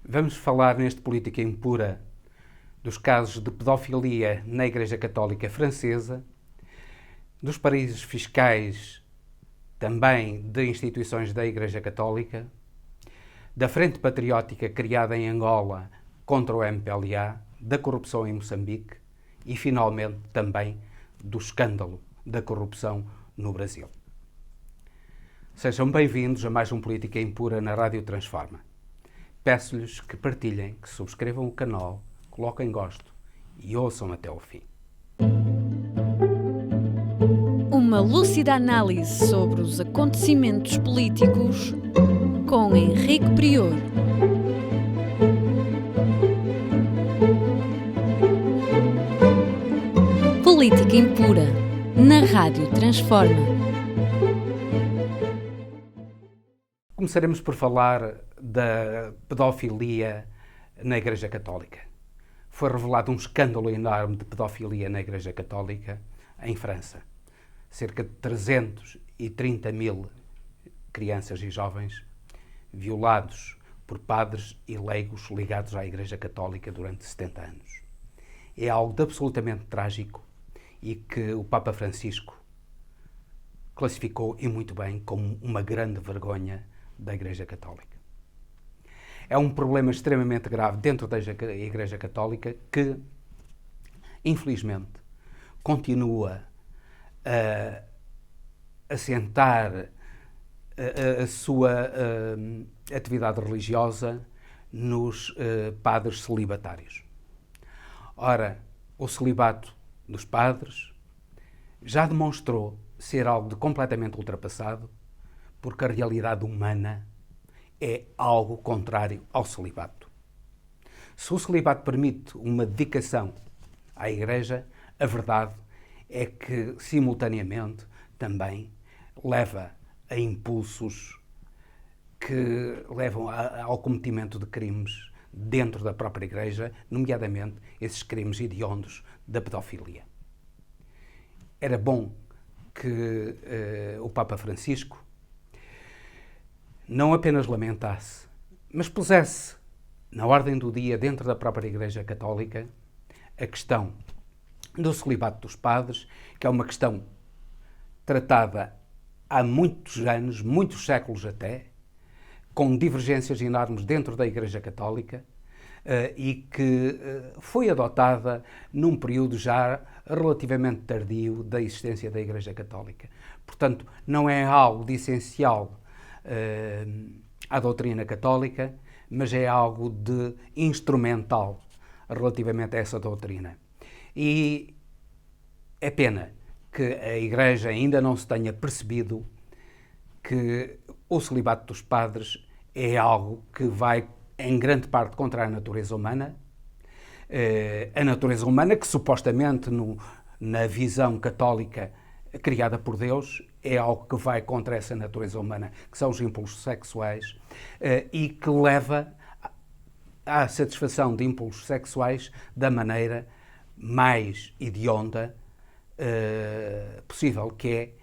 Vamos falar neste Política Impura dos casos de pedofilia na Igreja Católica Francesa, dos paraísos fiscais também de instituições da Igreja Católica, da Frente Patriótica criada em Angola contra o MPLA, da corrupção em Moçambique e, finalmente, também do escândalo da corrupção no Brasil. Sejam bem-vindos a mais um Política Impura na Rádio Transforma. Peço-lhes que partilhem, que subscrevam o canal, coloquem gosto e ouçam até ao fim. Uma lúcida análise sobre os acontecimentos políticos com Henrique Prior. Política Impura na Rádio Transforma. Começaremos por falar da pedofilia na Igreja Católica. Foi revelado um escândalo enorme de pedofilia na Igreja Católica em França. Cerca de 330 mil crianças e jovens violados por padres e leigos ligados à Igreja Católica durante 70 anos. É algo de absolutamente trágico e que o Papa Francisco classificou, e muito bem, como uma grande vergonha da Igreja Católica. É um problema extremamente grave dentro da Igreja Católica que, infelizmente, continua a assentar a sua atividade religiosa nos padres celibatários. Ora, o celibato dos padres já demonstrou ser algo de completamente ultrapassado, porque a realidade humana é algo contrário ao celibato. Se o celibato permite uma dedicação à Igreja, a verdade é que, simultaneamente, também leva a impulsos que levam ao cometimento de crimes dentro da própria Igreja, nomeadamente esses crimes hediondos da pedofilia. Era bom que o Papa Francisco não apenas lamentasse, mas pusesse na ordem do dia, dentro da própria Igreja Católica, a questão do celibato dos padres, que é uma questão tratada há muitos anos, muitos séculos até, com divergências enormes dentro da Igreja Católica, e que foi adotada num período já relativamente tardio da existência da Igreja Católica. Portanto, não é algo de essencial à doutrina católica, mas é algo de instrumental relativamente a essa doutrina. E é pena que a Igreja ainda não se tenha percebido que o celibato dos padres é algo que vai, em grande parte, contra a natureza humana. A natureza humana que, supostamente, na visão católica criada por Deus, é algo que vai contra essa natureza humana, que são os impulsos sexuais, e que leva à satisfação de impulsos sexuais da maneira mais hedionda possível, que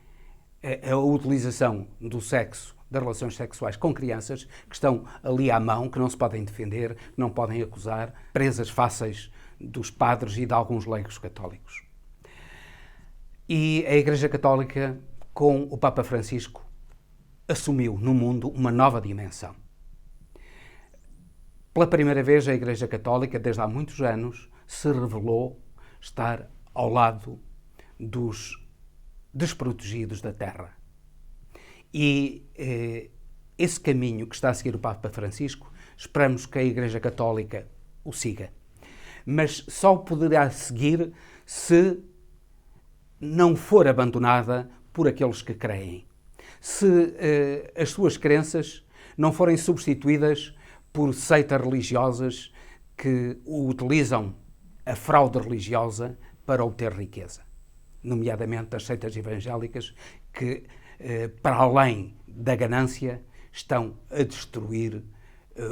é a utilização do sexo, das relações sexuais com crianças que estão ali à mão, que não se podem defender, que não podem acusar, presas fáceis dos padres e de alguns leigos católicos. E a Igreja Católica, com o Papa Francisco, assumiu no mundo uma nova dimensão. Pela primeira vez, a Igreja Católica, desde há muitos anos, se revelou estar ao lado dos desprotegidos da terra. E esse caminho que está a seguir o Papa Francisco, esperamos que a Igreja Católica o siga. Mas só o poderá seguir se não for abandonada por aqueles que creem. Se as suas crenças não forem substituídas por seitas religiosas que utilizam a fraude religiosa para obter riqueza. Nomeadamente as seitas evangélicas que, para além da ganância, estão a destruir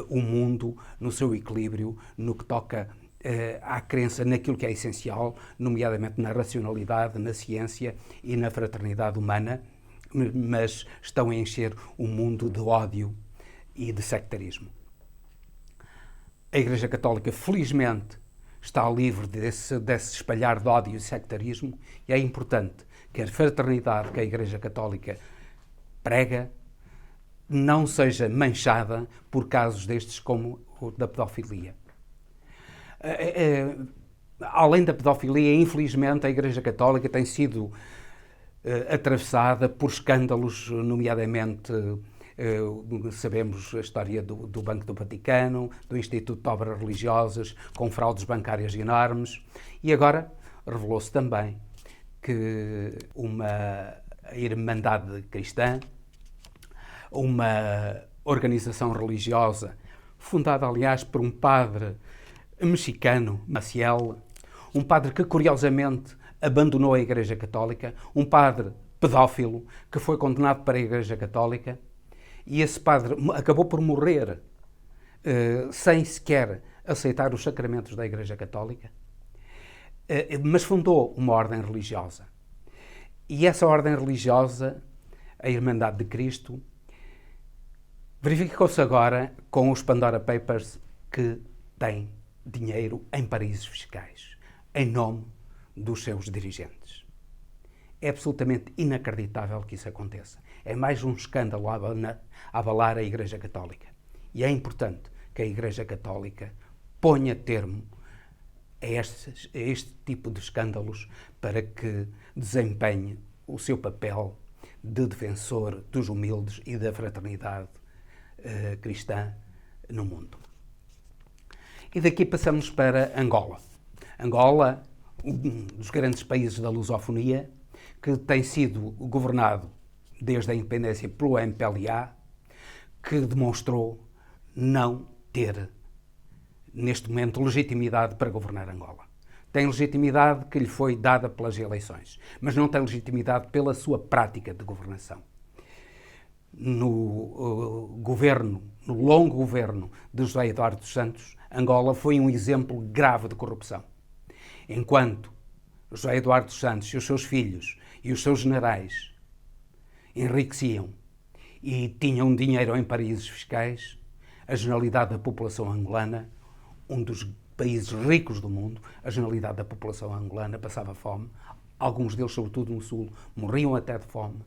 o mundo no seu equilíbrio, no que toca à crença naquilo que é essencial, nomeadamente na racionalidade, na ciência e na fraternidade humana, mas estão a encher o mundo de ódio e de sectarismo. A Igreja Católica, felizmente, está livre desse espalhar de ódio e sectarismo, e é importante que a fraternidade que a Igreja Católica prega não seja manchada por casos destes como o da pedofilia. Além da pedofilia, infelizmente, a Igreja Católica tem sido atravessada por escândalos, nomeadamente, sabemos a história do Banco do Vaticano, do Instituto de Obras Religiosas, com fraudes bancárias enormes, e agora revelou-se também que uma Irmandade Cristã, uma organização religiosa fundada, aliás, por um padre mexicano, Maciel, um padre que, curiosamente, abandonou a Igreja Católica, um padre pedófilo que foi condenado para a Igreja Católica, e esse padre acabou por morrer sem sequer aceitar os sacramentos da Igreja Católica, mas fundou uma ordem religiosa. E essa ordem religiosa, a Irmandade de Cristo, verificou-se agora com os Pandora Papers que tem dinheiro em paraísos fiscais, em nome dos seus dirigentes. É absolutamente inacreditável que isso aconteça. É mais um escândalo a abalar a Igreja Católica. E é importante que a Igreja Católica ponha termo a este tipo de escândalos para que desempenhe o seu papel de defensor dos humildes e da fraternidade cristã no mundo. E daqui passamos para Angola. Angola, um dos grandes países da lusofonia, que tem sido governado desde a independência pelo MPLA, que demonstrou não ter, neste momento, legitimidade para governar Angola. Tem legitimidade que lhe foi dada pelas eleições, mas não tem legitimidade pela sua prática de governação. No longo governo de José Eduardo dos Santos, Angola foi um exemplo grave de corrupção. Enquanto José Eduardo dos Santos e os seus filhos e os seus generais enriqueciam e tinham dinheiro em paraísos fiscais, a generalidade da população angolana, um dos países ricos do mundo, a generalidade da população angolana passava fome, alguns deles, sobretudo no sul, morriam até de fome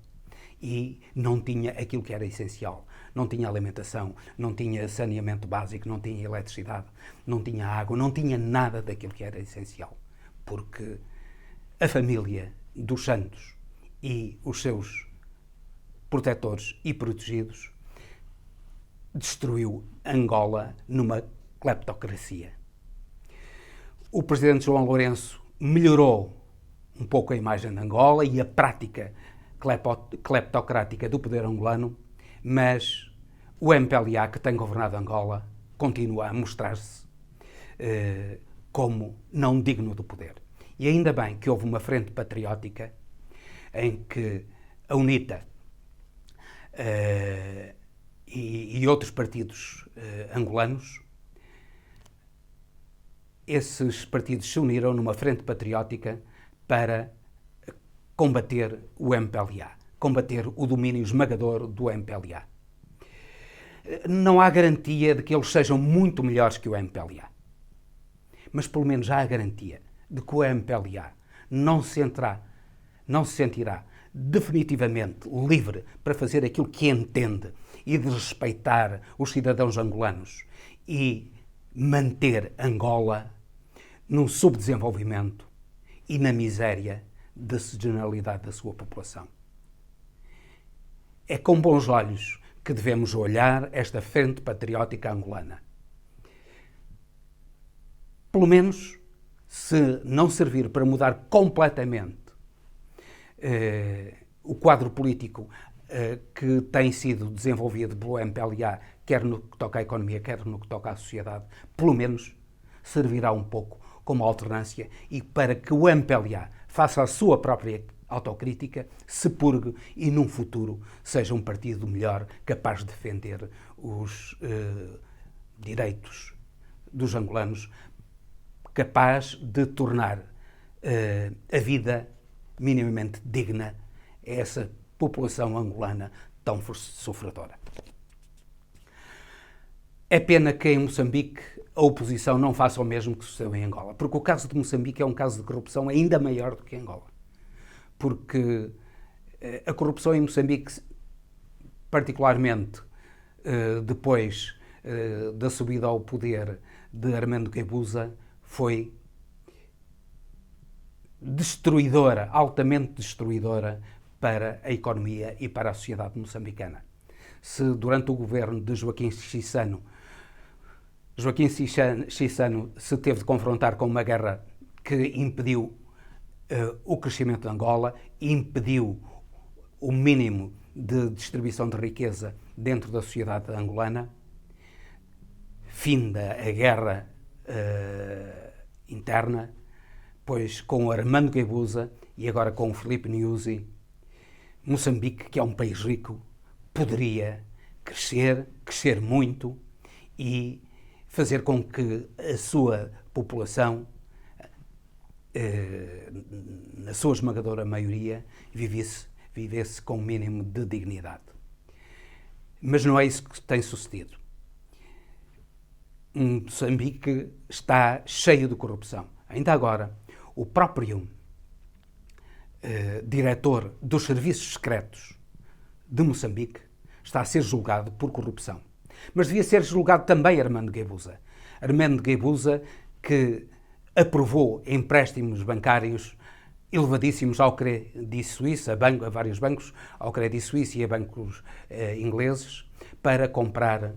e não tinha aquilo que era essencial. Não tinha alimentação, não tinha saneamento básico, não tinha eletricidade, não tinha água, não tinha nada daquilo que era essencial. Porque a família dos Santos e os seus protetores e protegidos destruiu Angola numa cleptocracia. O presidente João Lourenço melhorou um pouco a imagem de Angola e a prática cleptocrática do poder angolano, mas o MPLA, que tem governado Angola, continua a mostrar-se como não digno do poder. E ainda bem que houve uma frente patriótica em que a UNITA e outros partidos angolanos, esses partidos se uniram numa frente patriótica para combater o MPLA, combater o domínio esmagador do MPLA. Não há garantia de que eles sejam muito melhores que o MPLA, mas pelo menos há a garantia de que o MPLA não se sentirá definitivamente livre para fazer aquilo que entende e de respeitar os cidadãos angolanos e manter Angola num subdesenvolvimento e na miséria da generalidade da sua população. É com bons olhos que devemos olhar esta frente patriótica angolana. Pelo menos, se não servir para mudar completamente o quadro político que tem sido desenvolvido pelo MPLA, quer no que toca à economia, quer no que toca à sociedade, pelo menos servirá um pouco como alternância e para que o MPLA faça a sua própria autocrítica, se purgue e num futuro seja um partido melhor, capaz de defender os direitos dos angolanos, capaz de tornar a vida minimamente digna a essa população angolana tão sofredora. É pena que em Moçambique a oposição não faça o mesmo que sucedeu em Angola. Porque o caso de Moçambique é um caso de corrupção ainda maior do que Angola. Porque a corrupção em Moçambique, particularmente depois da subida ao poder de Armando Guebuza, foi destruidora, altamente destruidora para a economia e para a sociedade moçambicana. Se durante o governo de Joaquim Chissano se teve de confrontar com uma guerra que impediu o crescimento de Angola, impediu o mínimo de distribuição de riqueza dentro da sociedade angolana, finda a guerra interna, pois com o Armando Guebuza e agora com o Filipe Nyusi, Moçambique, que é um país rico, poderia crescer muito e fazer com que a sua população, na sua esmagadora maioria, vivesse com um mínimo de dignidade. Mas não é isso que tem sucedido. Moçambique está cheio de corrupção. Ainda agora, o próprio diretor dos serviços secretos de Moçambique está a ser julgado por corrupção. Mas devia ser julgado também Armando Guebuza. Armando Guebuza, que aprovou empréstimos bancários elevadíssimos ao Credit Suisse, a vários bancos, ao Credit Suisse e a bancos ingleses, para comprar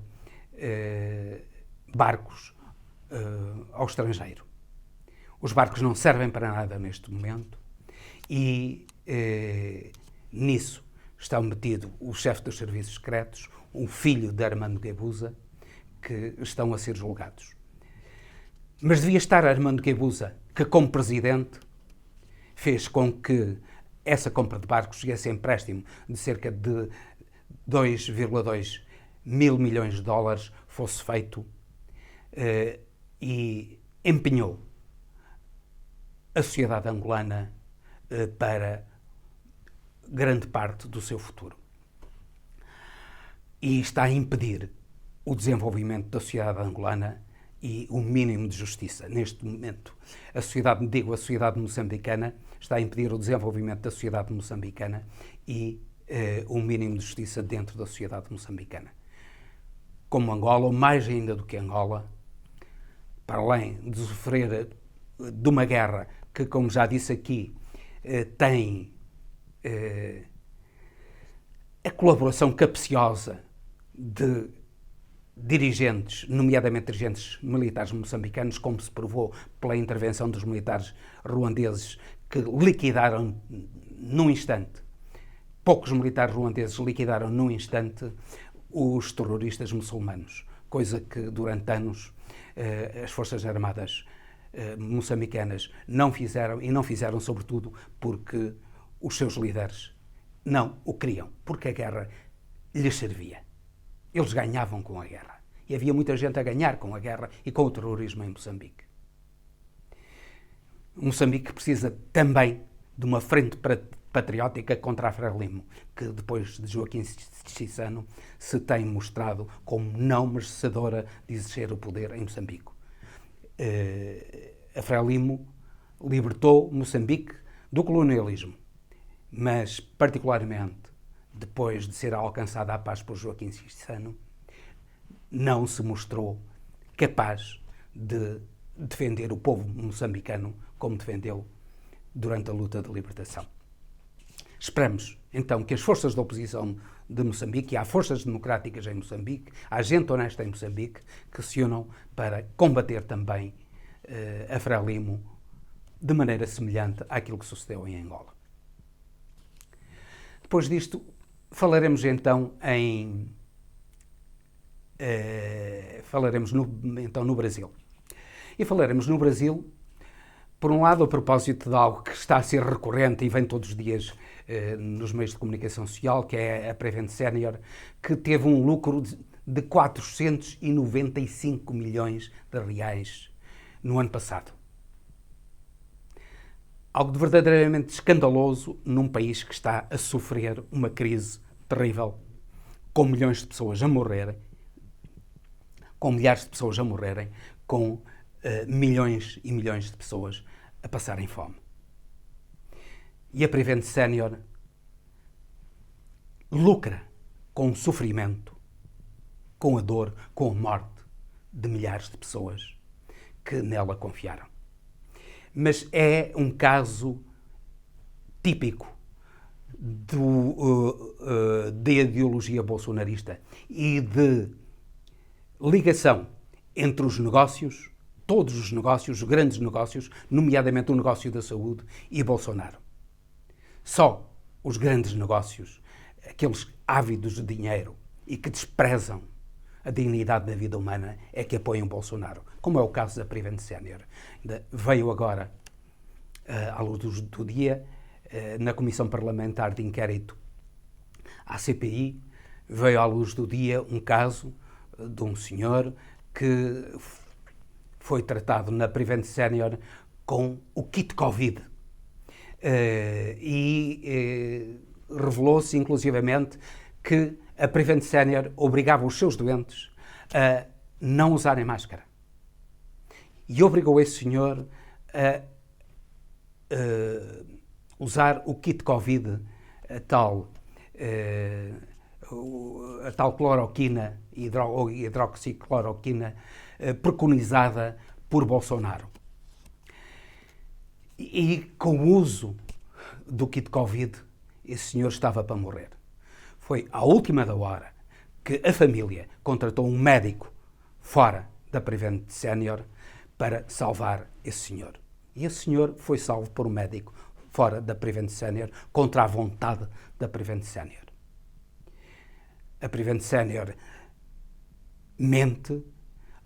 barcos ao estrangeiro. Os barcos não servem para nada neste momento e nisso está metido o chefe dos serviços secretos, um filho de Armando Guebuza, que estão a ser julgados. Mas devia estar Armando Guebuza, que como presidente fez com que essa compra de barcos e esse empréstimo de cerca de 2,2 mil milhões de dólares fosse feito e empenhou a sociedade angolana para grande parte do seu futuro. E está a impedir o desenvolvimento da sociedade angolana e o mínimo de justiça. Neste momento, a sociedade moçambicana está a impedir o desenvolvimento da sociedade moçambicana e o mínimo de justiça dentro da sociedade moçambicana. Como Angola, ou mais ainda do que Angola, para além de sofrer de uma guerra que, como já disse aqui, tem a colaboração capciosa de dirigentes, nomeadamente dirigentes militares moçambicanos, como se provou pela intervenção dos militares ruandeses que liquidaram num instante, poucos militares ruandeses liquidaram num instante os terroristas muçulmanos, coisa que durante anos as Forças Armadas moçambicanas não fizeram, e não fizeram sobretudo porque os seus líderes não o queriam, porque a guerra lhes servia. Eles ganhavam com a guerra. E havia muita gente a ganhar com a guerra e com o terrorismo em Moçambique. Moçambique precisa também de uma frente patriótica contra a Frelimo, que depois de Joaquim Chissano se tem mostrado como não merecedora de exercer o poder em Moçambique. A Frelimo libertou Moçambique do colonialismo, mas particularmente depois de ser alcançada a paz por Joaquim Chissano, não se mostrou capaz de defender o povo moçambicano como defendeu durante a luta de libertação. Esperamos, então, que as forças da oposição de Moçambique, e há forças democráticas em Moçambique, há gente honesta em Moçambique, que se unam para combater também a Frelimo de maneira semelhante àquilo que sucedeu em Angola. Depois disto, falaremos então no Brasil. E falaremos no Brasil, por um lado, a propósito de algo que está a ser recorrente e vem todos os dias nos meios de comunicação social, que é a Prevent Senior, que teve um lucro de 495 milhões de reais no ano passado. Algo de verdadeiramente escandaloso num país que está a sofrer uma crise terrível, com milhões de pessoas a morrerem, com milhares de pessoas a morrerem, com milhões e milhões de pessoas a passarem fome. E a Prevent Senior lucra com o sofrimento, com a dor, com a morte de milhares de pessoas que nela confiaram. Mas é um caso típico da ideologia bolsonarista e de ligação entre os negócios, todos os negócios, os grandes negócios, nomeadamente o negócio da saúde, e Bolsonaro. Só os grandes negócios, aqueles ávidos de dinheiro e que desprezam a dignidade da vida humana, é que apoiam Bolsonaro, como é o caso da Prevent Senior. Veio agora, à luz do dia, na Comissão Parlamentar de Inquérito à CPI, veio à luz do dia um caso de um senhor que foi tratado na Prevent Senior com o kit Covid. Revelou-se, inclusivamente, que a Prevent Senior obrigava os seus doentes a não usarem máscara. E obrigou esse senhor a usar o kit Covid, a tal cloroquina, hidroxicloroquina, preconizada por Bolsonaro. E com o uso do kit Covid, esse senhor estava para morrer. Foi à última da hora que a família contratou um médico fora da Prevent Senior para salvar esse senhor. E esse senhor foi salvo por um médico fora da Prevent Senior, contra a vontade da Prevent Senior. A Prevent Senior mente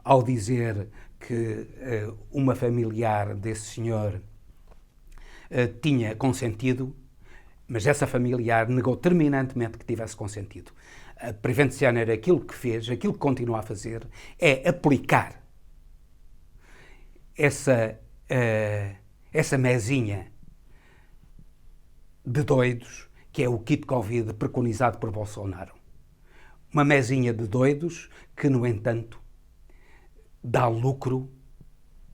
ao dizer que uma familiar desse senhor tinha consentido, mas essa familiar negou terminantemente que tivesse consentido. A Prevent Senior, aquilo que fez, aquilo que continua a fazer, é aplicar essa mezinha de doidos, que é o kit Covid preconizado por Bolsonaro. Uma mezinha de doidos que, no entanto, dá lucro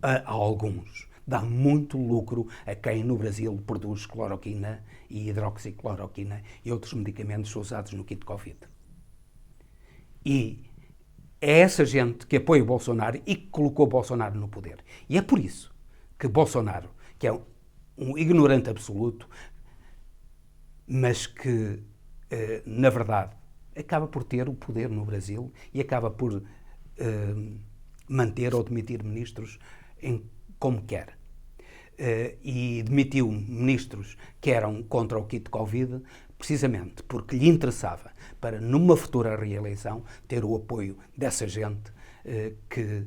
a alguns. Dá muito lucro a quem no Brasil produz cloroquina e hidroxicloroquina e outros medicamentos usados no kit Covid. E é essa gente que apoia o Bolsonaro e que colocou Bolsonaro no poder. E é por isso que Bolsonaro, que é um ignorante absoluto, mas que, na verdade, acaba por ter o poder no Brasil e acaba por manter ou demitir ministros como quer. E demitiu ministros que eram contra o kit Covid precisamente porque lhe interessava, para numa futura reeleição, ter o apoio dessa gente que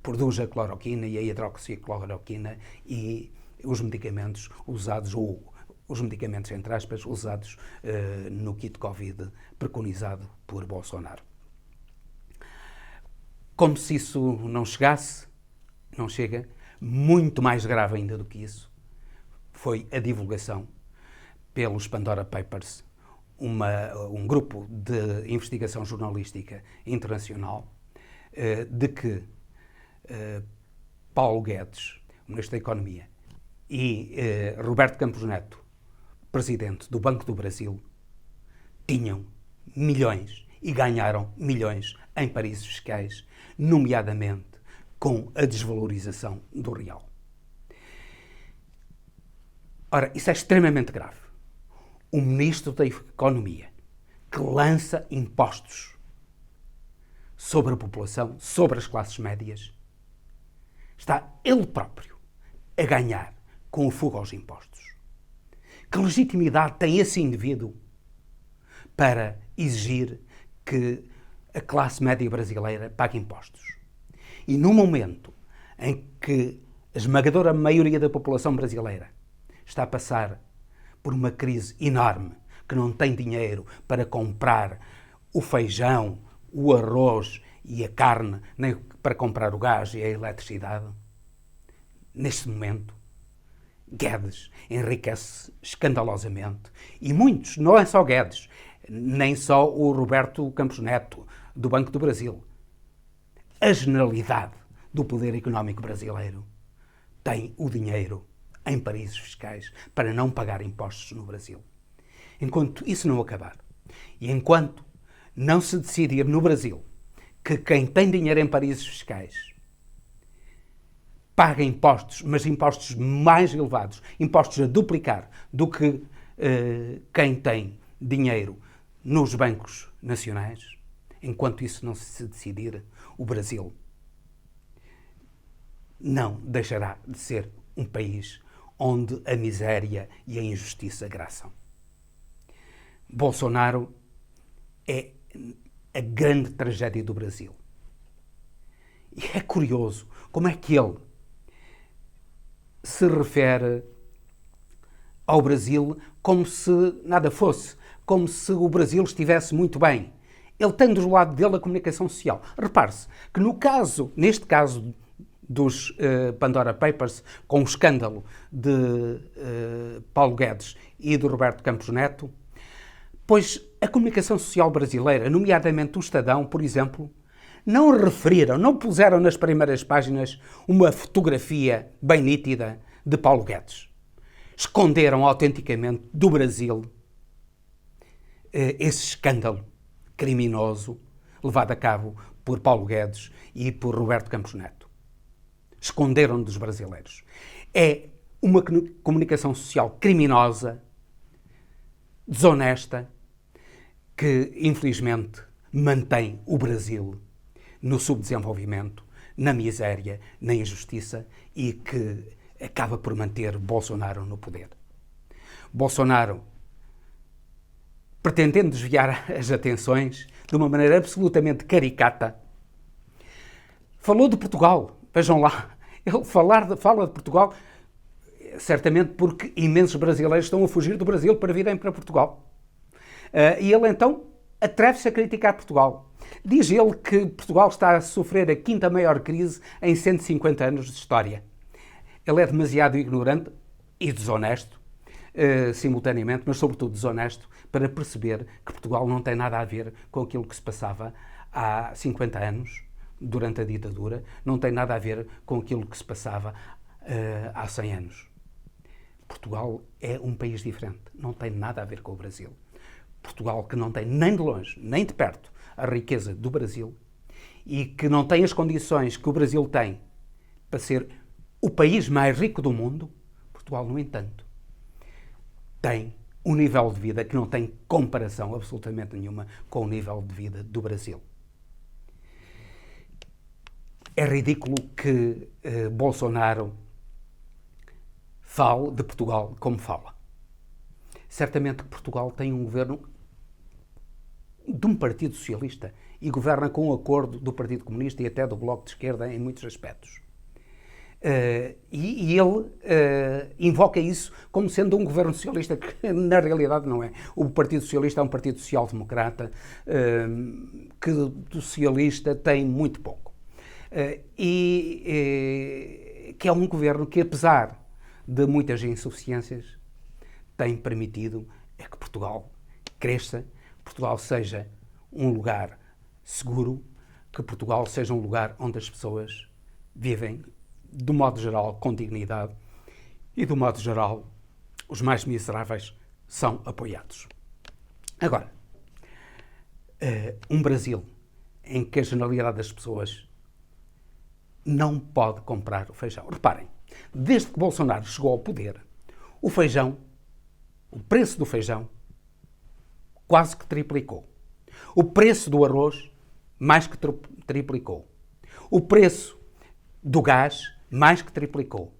produz a cloroquina e a hidroxicloroquina e os medicamentos usados, ou os medicamentos, entre aspas, usados no kit Covid preconizado por Bolsonaro. Como se isso não chegasse, não chega, muito mais grave ainda do que isso, foi a divulgação pelos Pandora Papers, um grupo de investigação jornalística internacional, de que Paulo Guedes, Ministro da Economia, e Roberto Campos Neto, Presidente do Banco do Brasil, tinham milhões e ganharam milhões em paraísos fiscais, nomeadamente com a desvalorização do real. Ora, isso é extremamente grave. O Ministro da Economia, que lança impostos sobre a população, sobre as classes médias, está ele próprio a ganhar com o fogo aos impostos. Que legitimidade tem esse indivíduo para exigir que a classe média brasileira pague impostos? E no momento em que a esmagadora maioria da população brasileira está a passar por uma crise enorme, que não tem dinheiro para comprar o feijão, o arroz e a carne, nem para comprar o gás e a eletricidade, neste momento, Guedes enriquece escandalosamente. E muitos, não é só Guedes, nem só o Roberto Campos Neto, do Banco do Brasil. a generalidade do poder económico brasileiro tem o dinheiro em paraísos fiscais para não pagar impostos no Brasil. Enquanto isso não acabar, e enquanto não se decidir no Brasil que quem tem dinheiro em paraísos fiscais paga impostos, mas impostos mais elevados, impostos a duplicar do que quem tem dinheiro nos bancos nacionais, enquanto isso não se decidir, o Brasil não deixará de ser um país onde a miséria e a injustiça graçam. Bolsonaro é a grande tragédia do Brasil. E é curioso como é que ele se refere ao Brasil como se nada fosse, como se o Brasil estivesse muito bem. Ele tem do lado dele a comunicação social. Repare-se que neste caso dos Pandora Papers, com o escândalo de Paulo Guedes e do Roberto Campos Neto, pois a comunicação social brasileira, nomeadamente o Estadão, por exemplo, não referiram, não puseram nas primeiras páginas uma fotografia bem nítida de Paulo Guedes. Esconderam autenticamente do Brasil esse escândalo criminoso levado a cabo por Paulo Guedes e por Roberto Campos Neto. Esconderam dos brasileiros. É uma comunicação social criminosa, desonesta, que infelizmente mantém o Brasil no subdesenvolvimento, na miséria, na injustiça e que acaba por manter Bolsonaro no poder. Bolsonaro, pretendendo desviar as atenções de uma maneira absolutamente caricata, falou de Portugal. Vejam lá, ele fala de Portugal certamente porque imensos brasileiros estão a fugir do Brasil para virem para Portugal. E ele então atreve-se a criticar Portugal. Diz ele que Portugal está a sofrer a quinta maior crise em 150 anos de história. Ele é demasiado ignorante e desonesto, simultaneamente, mas sobretudo desonesto, para perceber que Portugal não tem nada a ver com aquilo que se passava há 50 anos, durante a ditadura, não tem nada a ver com aquilo que se passava há 100 anos. Portugal é um país diferente, não tem nada a ver com o Brasil. Portugal que não tem nem de longe, nem de perto, a riqueza do Brasil e que não tem as condições que o Brasil tem para ser o país mais rico do mundo, Portugal, no entanto, tem um nível de vida que não tem comparação absolutamente nenhuma com o nível de vida do Brasil. É ridículo que Bolsonaro fale de Portugal como fala. Certamente que Portugal tem um governo de um partido socialista e governa com o acordo do Partido Comunista e até do Bloco de Esquerda em muitos aspectos. E ele invoca isso como sendo um governo socialista, que na realidade não é. O Partido Socialista é um partido social-democrata que do socialista tem muito pouco. Que é um governo que, apesar de muitas insuficiências, tem permitido que Portugal cresça, Portugal seja um lugar seguro, que Portugal seja um lugar onde as pessoas vivem, do modo geral, com dignidade e, do modo geral, os mais miseráveis são apoiados. Agora, um Brasil em que a generalidade das pessoas não pode comprar o feijão. Reparem, desde que Bolsonaro chegou ao poder, o preço do feijão quase que triplicou. O preço do arroz mais que triplicou. O preço do gás mais que triplicou.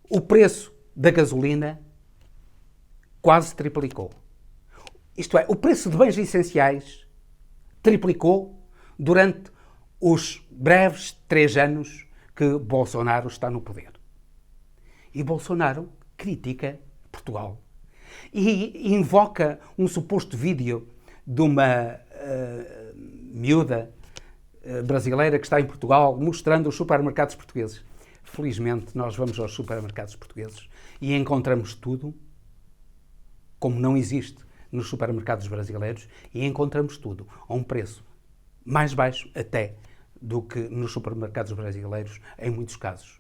O preço da gasolina quase triplicou. Isto é, o preço de bens essenciais triplicou durante os breves 3 anos que Bolsonaro está no poder. E Bolsonaro critica Portugal e invoca um suposto vídeo de uma miúda brasileira que está em Portugal mostrando os supermercados portugueses. Felizmente, nós vamos aos supermercados portugueses e encontramos tudo como não existe nos supermercados brasileiros e encontramos tudo a um preço mais baixo até do que nos supermercados brasileiros, em muitos casos,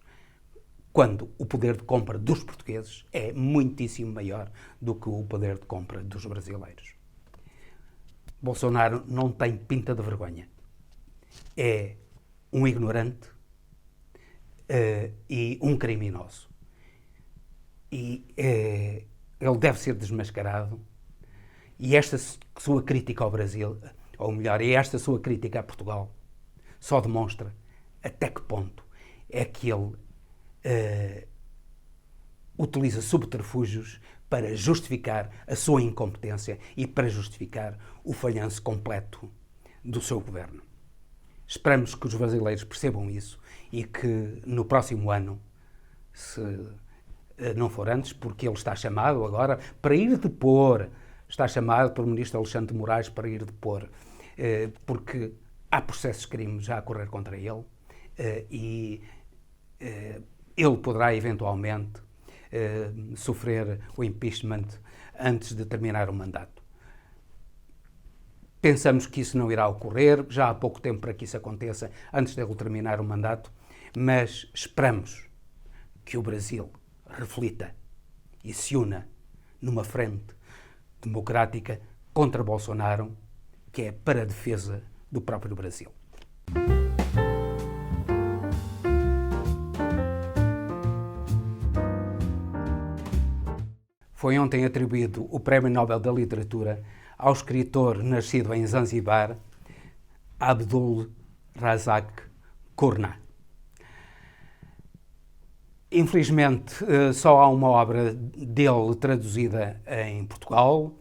quando o poder de compra dos portugueses é muitíssimo maior do que o poder de compra dos brasileiros. Bolsonaro não tem pinta de vergonha. É um ignorante e um criminoso. E ele deve ser desmascarado. E esta sua crítica ao Brasil, ou melhor, esta sua crítica a Portugal, só demonstra até que ponto é que ele utiliza subterfúgios para justificar a sua incompetência e para justificar o falhanço completo do seu governo. Esperamos que os brasileiros percebam isso e que no próximo ano, se não for antes, porque ele está chamado agora para ir depor, está chamado pelo ministro Alexandre de Moraes para ir depor, porque há processos de crime já a correr contra ele e ele poderá eventualmente sofrer o impeachment antes de terminar o mandato. Pensamos que isso não irá ocorrer, já há pouco tempo para que isso aconteça, antes de ele terminar o mandato, mas esperamos que o Brasil reflita e se una numa frente democrática contra Bolsonaro, que é para a defesa do próprio Brasil. Foi ontem atribuído o Prémio Nobel da Literatura ao escritor nascido em Zanzibar, Abdul Razak Gurnah. Infelizmente, só há uma obra dele traduzida em Portugal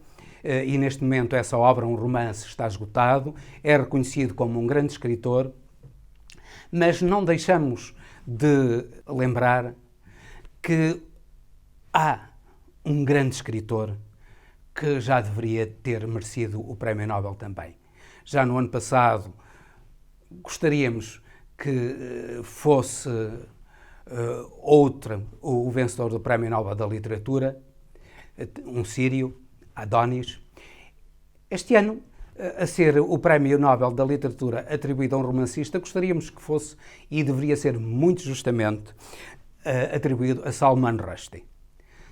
e neste momento essa obra, um romance, está esgotado. É reconhecido como um grande escritor, mas não deixamos de lembrar que há um grande escritor que já deveria ter merecido o Prémio Nobel também. Já no ano passado gostaríamos que fosse outro o vencedor do Prémio Nobel da Literatura, um sírio, Adonis. Este ano, a ser o Prémio Nobel da Literatura atribuído a um romancista, gostaríamos que fosse, e deveria ser muito justamente, atribuído a Salman Rushdie.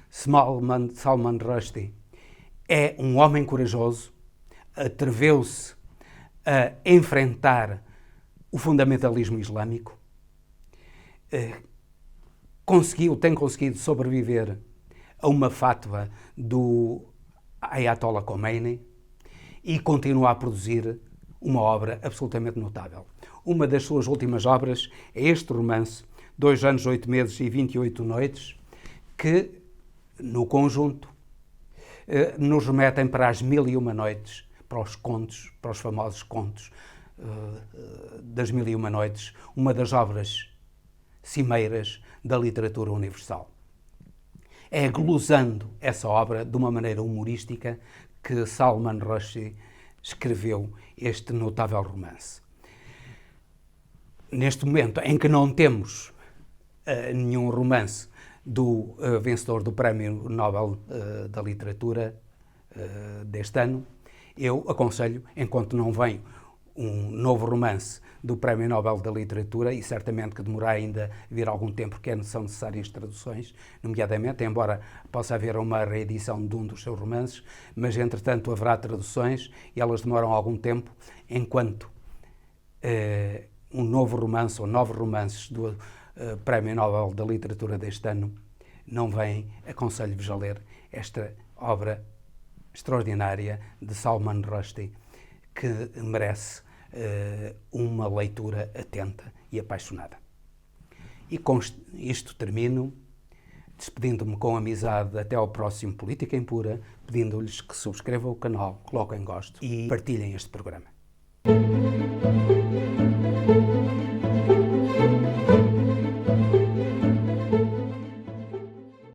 Salman Rushdie é um homem corajoso, atreveu-se a enfrentar o fundamentalismo islâmico, tem conseguido sobreviver a uma fatwa do Ayatollah Khomeini e continua a produzir uma obra absolutamente notável. Uma das suas últimas obras é este romance, 2 anos, 8 meses e 28 noites, que, no conjunto, nos remetem para as 1001 noites, para os contos, para os famosos contos das 1001 noites, uma das obras cimeiras da literatura universal. É glosando essa obra de uma maneira humorística que Salman Rushdie escreveu este notável romance. Neste momento em que não temos nenhum romance do vencedor do Prémio Nobel da Literatura deste ano, eu aconselho, enquanto não vem um novo romance do Prémio Nobel da Literatura, e certamente que demorará ainda a vir algum tempo, porque são necessárias traduções, nomeadamente, embora possa haver uma reedição de um dos seus romances, mas entretanto haverá traduções e elas demoram algum tempo, enquanto um novo romance ou novos romances do Prémio Nobel da Literatura deste ano não vêm. Aconselho-vos a ler esta obra extraordinária de Salman Rushdie, que merece uma leitura atenta e apaixonada. E com isto termino, despedindo-me com amizade até ao próximo Política Impura, pedindo-lhes que subscrevam o canal, coloquem gosto e partilhem este programa.